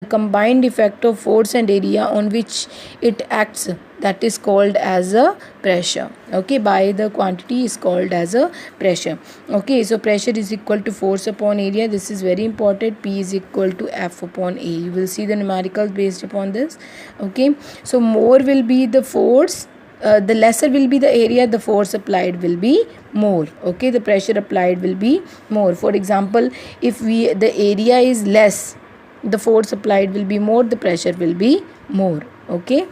combined effect of force and area on which it acts, that is called as a pressure. Okay, by the quantity is called as a pressure. Okay, so pressure is equal to force upon area. This is very important. P is equal to F upon A. You will see the numericals based upon this. Okay, so more will be the force, the lesser will be the area, the force applied will be more. Okay, the pressure applied will be more. For example, if the area is less, the force applied will be more, the pressure will be more. Okay,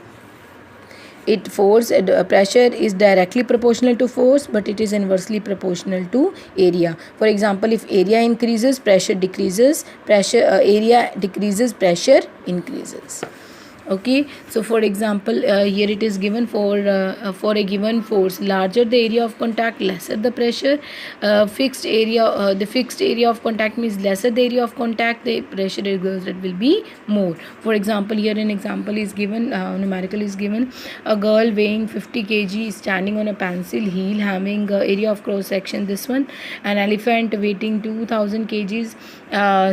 pressure is directly proportional to force, but it is inversely proportional to area. For example, if area increases, pressure decreases. Area decreases, pressure increases. Okay, so for example, here it is given for a given force, larger the area of contact, lesser the pressure. The fixed area of contact means lesser the area of contact, the pressure exerted will be more. For example, here an example is given, numerical is given. A girl weighing 50 kg is standing on a pencil heel, having area of cross section this one. An elephant weighing 2000 kgs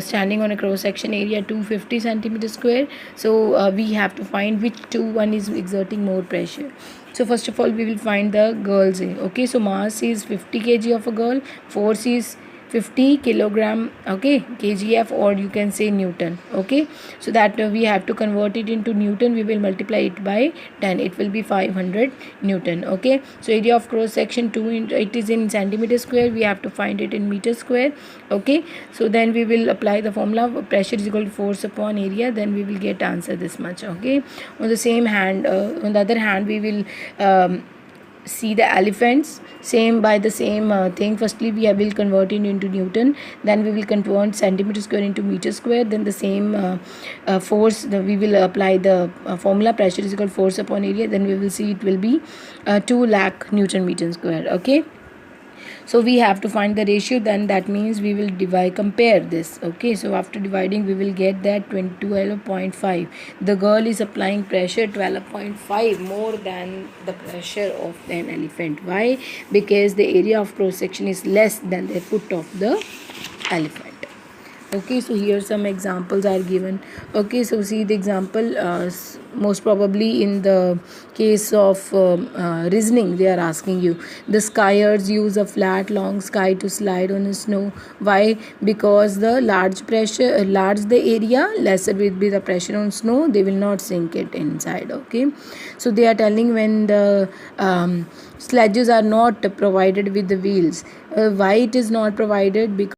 standing on a cross section area 250 centimeter square. So we have to find which one is exerting more pressure. So first of all, we will find the girl's. Okay, so mass is 50 kg of a girl, force is 50 kilogram, okay, kgf, or you can say Newton. Okay, so that we have to convert it into Newton. We will multiply it by 10, it will be 500 Newton. Okay, so area of cross section 2, it is in centimeter square, we have to find it in meter square. Okay, so then we will apply the formula, pressure is equal to force upon area, then we will get answer this much. Okay, on the same hand, on the other hand, we will see the elephants, same by the same thing. Firstly we will convert it into Newton, then we will convert centimeter square into meter square, then the same force, we will apply the formula, pressure is equal to force upon area, then we will see it will be 2 lakh Newton meter square. Okay, so we have to find the ratio, then that means we will compare this. Okay, so after dividing we will get that 12.5. the girl is applying pressure 12.5 more than the pressure of an elephant. Why? Because the area of cross section is less than the foot of the elephant. Okay, so here some examples are given. Okay, so see the example, most probably in the case of reasoning they are asking you, the skiers use a flat long sky to slide on the snow. Why? Because the large the area, lesser will be the pressure on snow, they will not sink it inside. Okay, so they are telling when the sledges are not provided with the wheels. Why it is not provided? Because